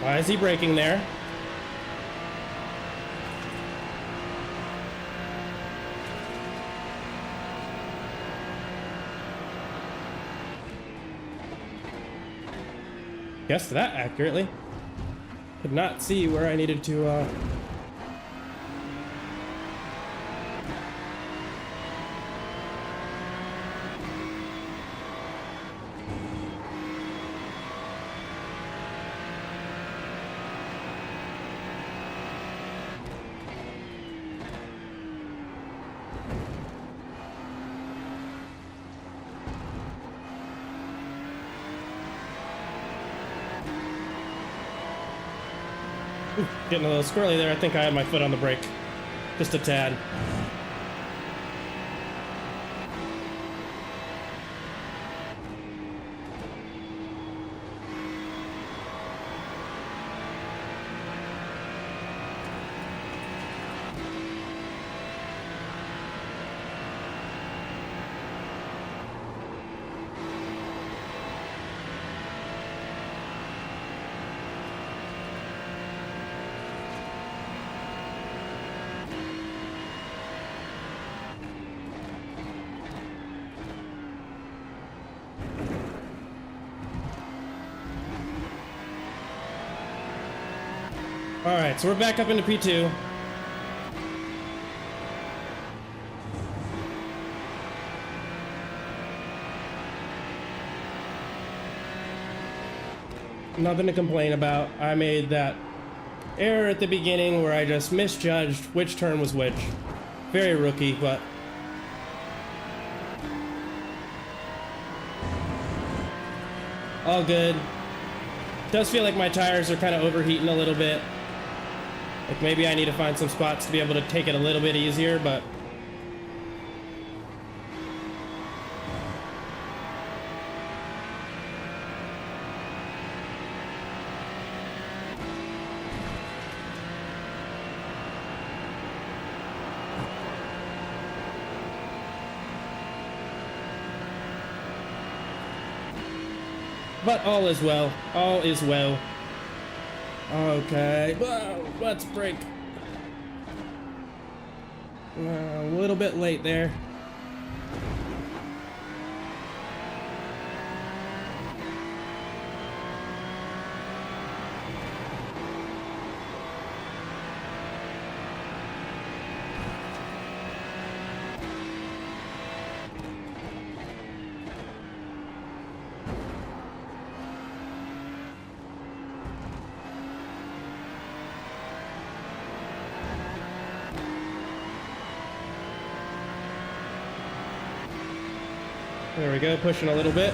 Why is he braking there? Guessed that accurately. Could not see where I needed to, getting a little squirrely there. I think I had my foot on the brake. Just a tad. Alright, so we're back up into P2. Nothing to complain about. I made that error at the beginning where I just misjudged which turn was which. Very rookie, but all good. Does feel like my tires are kind of overheating a little bit. Like maybe I need to find some spots to be able to take it a little bit easier, but all is well. All is well. Okay. Whoa, let's brake. A little bit late there. There we go, pushing a little bit.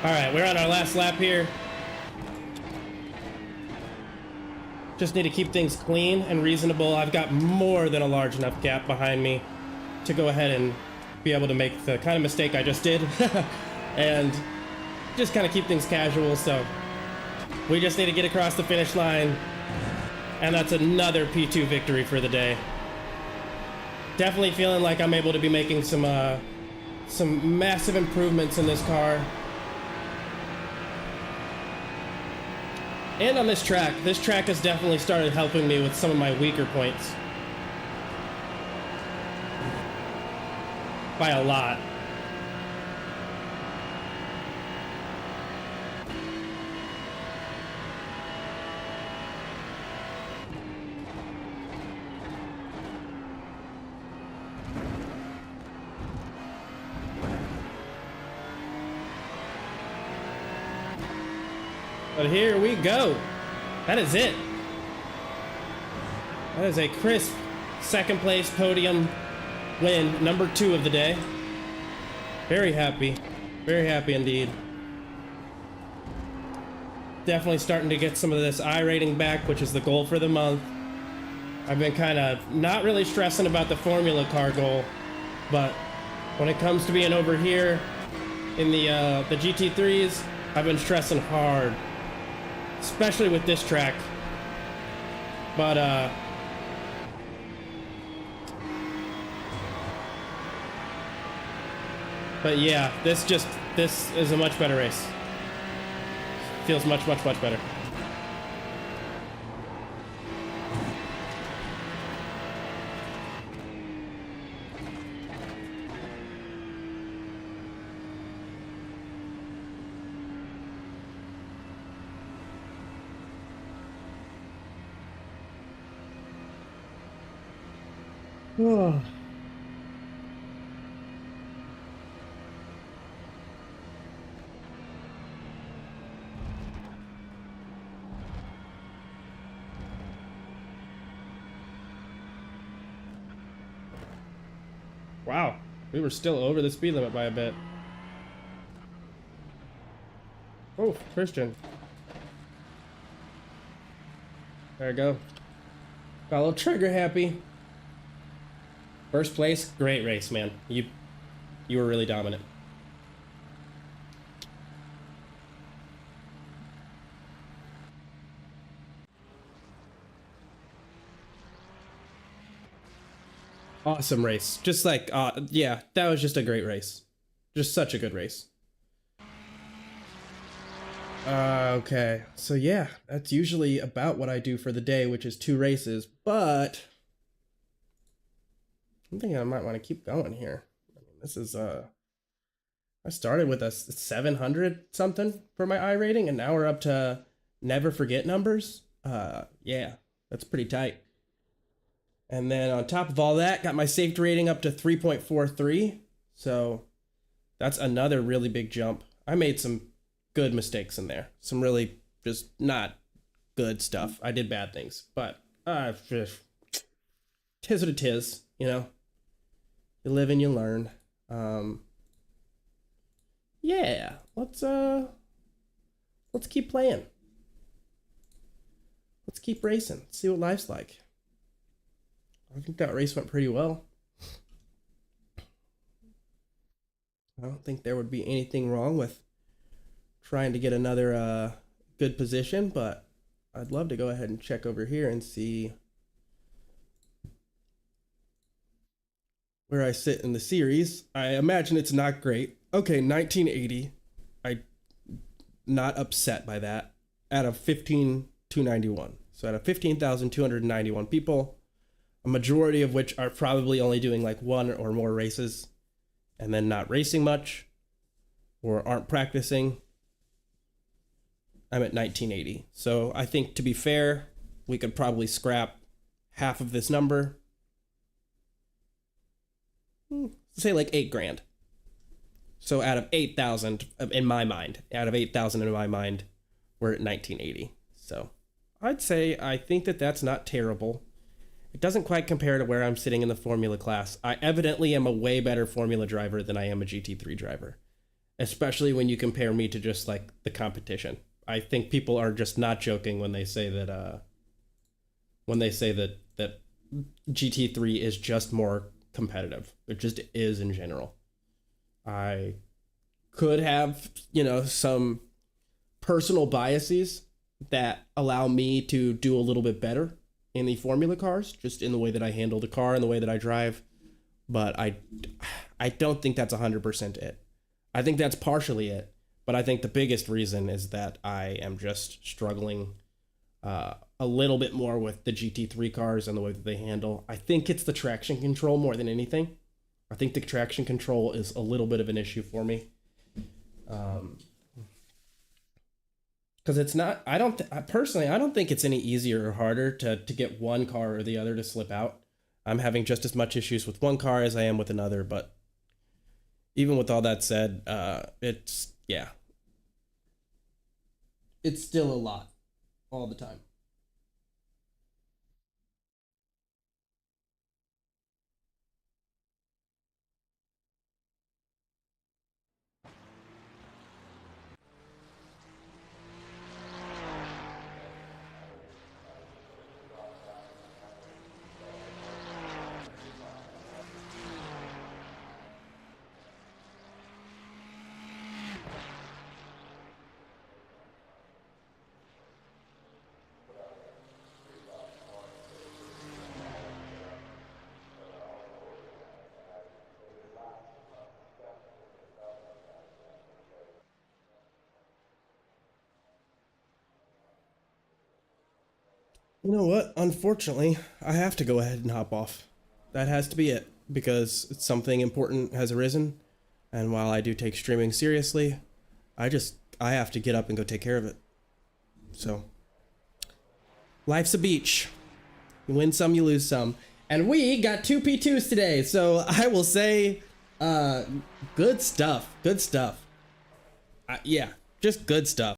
All right, we're on our last lap here. Just need to keep things clean and reasonable. I've got more than a large enough gap behind me to go ahead and be able to make the kind of mistake I just did. And just kind of keep things casual. So we just need to get across the finish line. And that's another P2 victory for the day. Definitely feeling like I'm able to be making some massive improvements in this car. And on this track has definitely started helping me with some of my weaker points. By a lot. But here we go. That is it. That is a crisp second place podium win, number 2 of the day. Very happy indeed. Definitely starting to get some of this iRating back, which is the goal for the month. I've been kind of not really stressing about the Formula car goal, but when it comes to being over here in the GT3s, I've been stressing hard. Especially with this track. But yeah, this is a much better race. Feels much better. Oh. Wow, we were still over the speed limit by a bit. Oh, Christian. There we go. Got a little trigger happy. First place, great race, man. You were really dominant. Awesome race. Just like, yeah, that was just a great race. Just such a good race. Okay, so yeah, that's usually about what I do for the day, which is 2 races, but I'm thinking I might want to keep going here. I mean, this is, I started with a 700 something for my iRating, and now we're up to never forget numbers. Yeah, that's pretty tight. And then on top of all that, got my safety rating up to 3.43. So that's another really big jump. I made some good mistakes in there. Some really just not good stuff. I did bad things, but tis what it is, you know. You live and you learn. Yeah, let's keep playing. Let's keep racing. See what life's like. I think that race went pretty well. I don't think there would be anything wrong with trying to get another good position, but I'd love to go ahead and check over here and see where I sit in the series. I imagine it's not great. Okay, 1980. I'm not upset by that. Out of 15,291. So out of 15,291 people, a majority of which are probably only doing like 1 or more races and then not racing much or aren't practicing, I'm at 1980. So I think, to be fair, we could probably scrap half of this number. Say like 8 grand. So out of 8,000 in my mind, we're at 1980. So I'd say I think that that's not terrible. It doesn't quite compare to where I'm sitting in the Formula class. I evidently am a way better Formula driver than I am a GT3 driver, especially when you compare me to just like the competition. I think people are just not joking when they say that when they say that GT3 is just more competitive. It just is in general. I could have, some personal biases that allow me to do a little bit better in the formula cars, just in the way that I handle the car and the way that I drive. But I don't think that's 100% it. I think that's partially it. But I think the biggest reason is that I am just struggling a little bit more with the GT3 cars and the way that they handle. I think it's the traction control more than anything. I think the traction control is a little bit of an issue for me. Because it's not, I don't think it's any easier or harder to get one car or the other to slip out. I'm having just as much issues with one car as I am with another, but even with all that said, it's still a lot all the time. You know what? Unfortunately, I have to go ahead and hop off. That has to be it, because something important has arisen, and while I do take streaming seriously, I have to get up and go take care of it. So, life's a beach. You win some, you lose some. And we got 2 P2s today, so I will say, good stuff. Good stuff. Yeah, just good stuff.